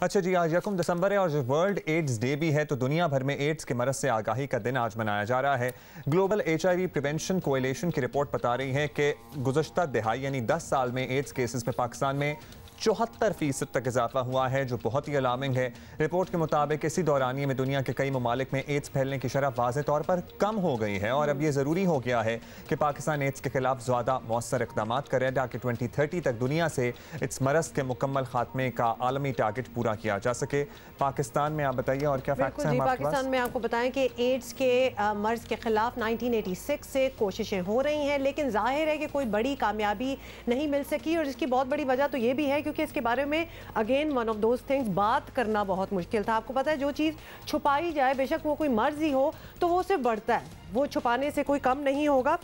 अच्छा जी, आज 1 दिसंबर है और जो वर्ल्ड एड्स डे भी है, तो दुनिया भर में एड्स के मरज़ से आगाही का दिन आज मनाया जा रहा है। ग्लोबल HIV प्रिवेंशन कोएलिशन की रिपोर्ट बता रही है कि गुज़श्ता दिहाई यानी 10 साल में एड्स केसेस में पाकिस्तान में 74% तक इजाफा हुआ है, जो बहुत ही अलार्मिंग है। रिपोर्ट के मुताबिक इसी दौरानिए में दुनिया के कई ममालिक में एड्स फैलने की शरह वाज़ेह तौर पर कम हो गई है और अब ये ज़रूरी हो गया है कि पाकिस्तान एड्स के खिलाफ ज़्यादा मौसर इक़दाम करे ताकि 2030 तक दुनिया से इस मरज़ के मुकम्मल खात्मे का आलमी टारगेट पूरा किया जा सके। पाकिस्तान में आप बताइए और क्या फैक्ट्स हैं? पाकिस्तान में आपको बताएं कि एड्स के मर्ज़ के खिलाफ 1986 से कोशिशें हो रही हैं, लेकिन जाहिर है कि कोई बड़ी कामयाबी नहीं मिल सकी और इसकी बहुत बड़ी वजह तो ये भी है क्योंकि इसके बारे में again one of those things बात करना बहुत मुश्किल था। आपको पता है जो चीज़ छुपाई जाए, बेशक वो कोई मर्ज ही हो, तो वो सिर्फ बढ़ता है, वो छुपाने से कोई कम नहीं होगा।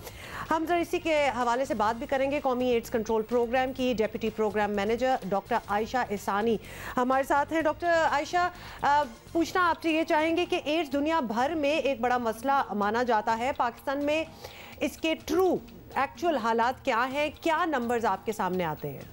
हम जरा इसी के हवाले से बात भी करेंगे। कौमी एड्स कंट्रोल प्रोग्राम की deputy program manager doctor Ayesha Ehsani हमारे साथ हैं। डॉक्टर आयशा, पूछना आपसे ये चाहेंगे कि एड्स दुनिया भर में एक बड़ा मसला माना जाता है, पाकिस्तान में इसके ट्रू एक्चुअल हालात क्या हैं, क्या नंबर्स आपके सामने आते हैं?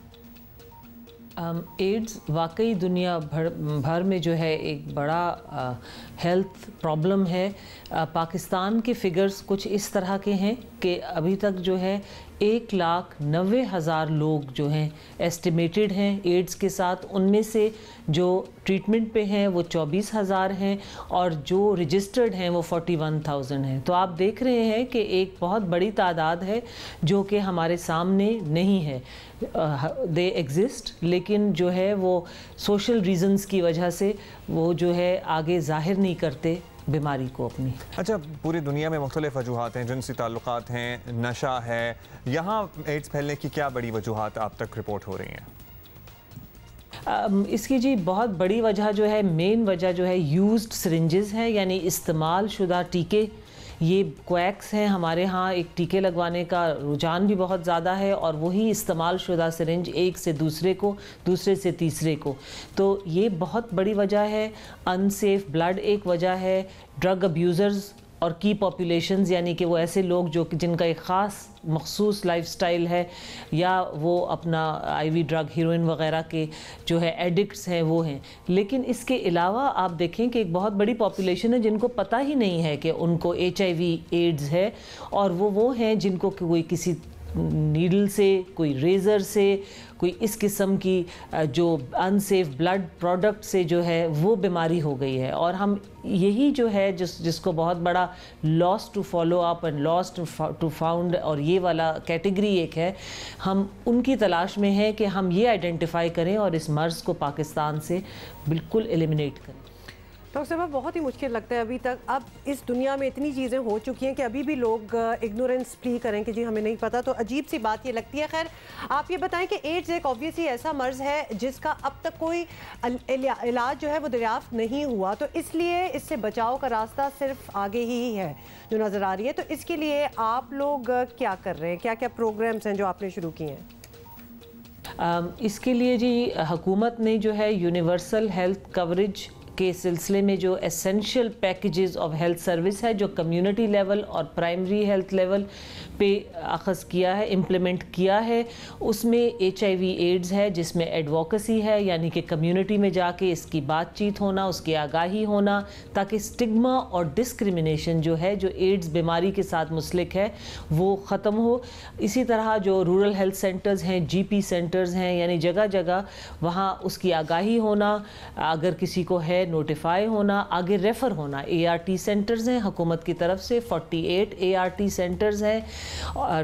एड्स वाकई दुनिया भर में जो है एक बड़ा हेल्थ प्रॉब्लम है। पाकिस्तान के फिगर्स कुछ इस तरह के हैं कि अभी तक जो है 1,90,000 लोग जो हैं एस्टिमेटेड हैं एड्स के साथ, उनमें से जो ट्रीटमेंट पे हैं वो 24,000 हैं और जो रजिस्टर्ड हैं वो 41,000 हैं। तो आप देख रहे हैं कि एक बहुत बड़ी तादाद है जो कि हमारे सामने नहीं है। दे एग्जिस्ट, लेकिन जो है वो सोशल रीजंस की वजह से वो जो है आगे जाहिर नहीं करते बीमारी को अपनी। अच्छा, पूरी दुनिया में मुख्तलिफ वजूहात हैं, जिनसी ताल्लुकात हैं, नशा है, यहाँ एड्स फैलने की क्या बड़ी वजूहात आप तक रिपोर्ट हो रही हैं? इसकी जी बहुत बड़ी वजह जो है, मेन वजह जो है यूज्ड सिरिंजेस हैं, यानी इस्तेमाल शुदा टीके। ये क्वैक्स हैं, हमारे यहाँ एक टीके लगवाने का रुझान भी बहुत ज़्यादा है और वही इस्तेमाल शुदा सिरिंज एक से दूसरे को, दूसरे से तीसरे को, तो ये बहुत बड़ी वजह है। अनसेफ ब्लड एक वजह है, ड्रग अब्यूज़र्स और की पॉपुलेशंस, यानी कि वो ऐसे लोग जो जिनका एक ख़ास मखसूस लाइफस्टाइल है या वो अपना आईवी ड्रग हीरोइन वगैरह के जो है एडिक्ट्स हैं वो हैं। लेकिन इसके अलावा आप देखें कि एक बहुत बड़ी पॉपुलेशन है जिनको पता ही नहीं है कि उनको HIV एड्स है, और वो हैं जिनको कोई किसी नीडल से, कोई रेज़र से, कोई इस किस्म की जो अनसेफ ब्लड प्रोडक्ट से जो है वो बीमारी हो गई है। और हम यही जो है जिसको बहुत बड़ा loss to follow up and loss to found और ये वाला कैटेगरी एक है, हम उनकी तलाश में हैं कि हम ये आइडेंटिफाई करें और इस मर्ज़ को पाकिस्तान से बिल्कुल एलिमिनेट करें। डॉक्टर साहब, बहुत ही मुश्किल लगता है अभी तक। अब इस दुनिया में इतनी चीज़ें हो चुकी हैं कि अभी भी लोग इग्नोरेंस प्ली करें कि जी हमें नहीं पता, तो अजीब सी बात ये लगती है। खैर, आप ये बताएं कि एड्स एक ऑब्वियसली ऐसा मर्ज़ है जिसका अब तक कोई इलाज जो है वो दरियाफ्त नहीं हुआ, तो इसलिए इससे बचाव का रास्ता सिर्फ आगे ही है जो नज़र आ रही है। तो इसके लिए आप लोग क्या कर रहे हैं, क्या क्या प्रोग्राम्स हैं जो आपने शुरू किए हैं? इसके लिए जी हुकूमत ने जो है यूनिवर्सल हेल्थ कवरेज के सिलसिले में जो essential packages of health service है, जो कम्युनिटी लेवल और प्राइमरी हेल्थ लेवल पे अखज़ किया है, इम्प्लीमेंट किया है, उसमें HIV एड्स है जिसमें एडवोकेसी है, यानी कि कम्युनिटी में जाके इसकी बातचीत होना, उसकी आगाही होना, ताकि स्टिग्मा और डिस्क्रिमिनेशन जो है जो एड्स बीमारी के साथ मुस्लिक है वो ख़त्म हो। इसी तरह जो रूरल हेल्थ सेंटर्स हैं, GP सेंटर्स हैं, यानी जगह जगह वहाँ उसकी आगाही होना, अगर किसी को है नोटिफाई होना, आगे रेफ़र होना। ART सेंटर्स हैं हुकूमत की तरफ से, 48 ART सेंटर्स हैं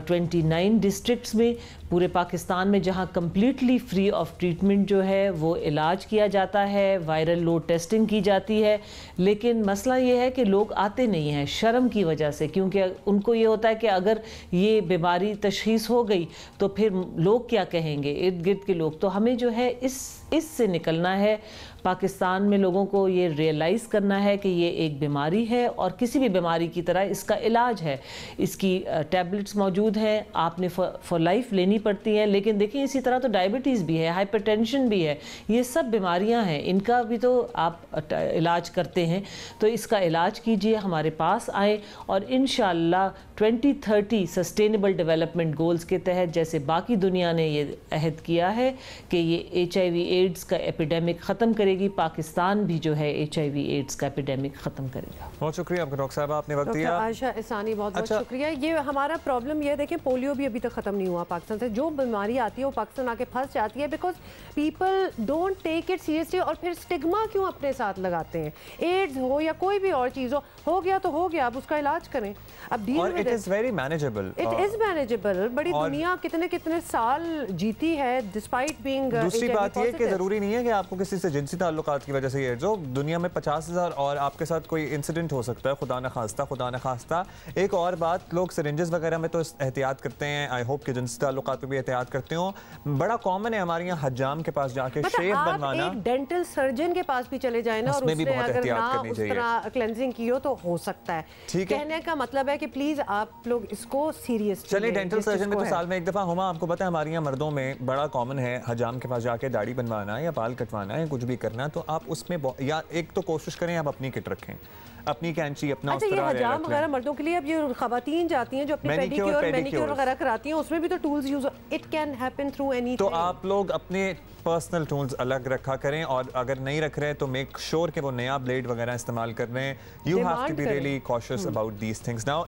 29 डिस्ट्रिक्ट्स में पूरे पाकिस्तान में, जहां कम्प्लीटली फ्री ऑफ ट्रीटमेंट जो है वो इलाज किया जाता है, वायरल लोड टेस्टिंग की जाती है। लेकिन मसला ये है कि लोग आते नहीं हैं शर्म की वजह से, क्योंकि उनको ये होता है कि अगर ये बीमारी तशख़ीस हो गई तो फिर लोग क्या कहेंगे, इर्द गिर्द के लोग। तो हमें जो है इससे निकलना है। पाकिस्तान में लोगों को ये रियलाइज़ करना है कि ये एक बीमारी है और किसी भी बीमारी की तरह इसका इलाज है, इसकी टैबलेट्स मौजूद हैं, आपने फॉर लाइफ लेनी पड़ती हैं। लेकिन देखिए इसी तरह तो डायबिटीज़ भी है, हाइपरटेंशन भी है, ये सब बीमारियां हैं, इनका भी तो आप इलाज करते हैं। तो इसका इलाज कीजिए, हमारे पास आए और इंशाअल्लाह 2030 सस्टेनेबल डेवलपमेंट गोल्स के तहत, जैसे बाकी दुनिया ने ये अहद किया है कि ये HIV एड्स का एपिडेमिक ख़त्म करेगी, पाकिस्तान भी जो है HIV एड्स का एपिडेमिक ख़त्म करेगा। बहुत शुक्रिया आपका डॉक्टर साहब, आपने वक्त दिया। आयशा इसानी बहुत बहुत शुक्रिया। ये हमारा प्रॉब्लम ये देखें, पोलियो भी अभी तक ख़त्म नहीं हुआ पाकिस्तान से। जो बीमारी आती है वो पाकिस्तान आके फंस जाती है because people don't take it seriously. और फिर स्टिग्मा क्यों अपने साथ लगाते हैं? एड्स हो या कोई भी और चीज़ हो गया तो हो गया, अब उसका इलाज करें। अब और it is very manageable, it is manageable. बड़ी दुनिया कितने कितने साल जीती है डिस्पाइट बीइंग। दूसरी बात ये कि ज़रूरी नहीं है कि आपको किसी से जिनसी ताल्लुकात की वजह से ये जो दुनिया में 50,000 और आपके साथ कोई इंसिडेंट हो सकता है, खुदा न खास्ता। एक और बात, लोग सिरिंजेस वगैरह में तो एहतियात करते हैं, आई होप कि जिनसी ताल्लुकात पे भी एहतियात करते हो। बड़ा कॉमन है हमारे यहाँ हज्जाम के पास जाके शेव बनवाना। एक डेंटल सर्जन के पास भी चले जाए ना और उसने अगर ना उस तरह क्लेंजिंग की हो तो हो सकता है। कहने का मतलब है कि प्लीज आप लोग इसको सीरियस चलिए। डेंटल सर्जन में तो साल में एक दफा हुआ। आपको पता है हमारे यहाँ मर्दों में बड़ा कॉमन है हजाम के पास जाके दाढ़ी बनवाना या बाल कटवाना या कुछ भी करना, तो आप उसमें या एक तो कोशिश करें आप अपनी किट रखें, अपनी कैंची अपना। अच्छा, ये हजाम वगैरह मर्दों के लिए, अब ये खवातीन जाती हैं जो अपनी पेडिक्योर मैनिक्योर वगैरह कराती हैं, उसमें भी तो tools use, it can happen through anything. तो आप लोग अपने पर्सनल टूल्स अलग रखा करें, और अगर नहीं रख रहे तो मेक श्योर कि वो नया ब्लेड वगैरह इस्तेमाल कर रहे हैं। You have to be really cautious about these things now.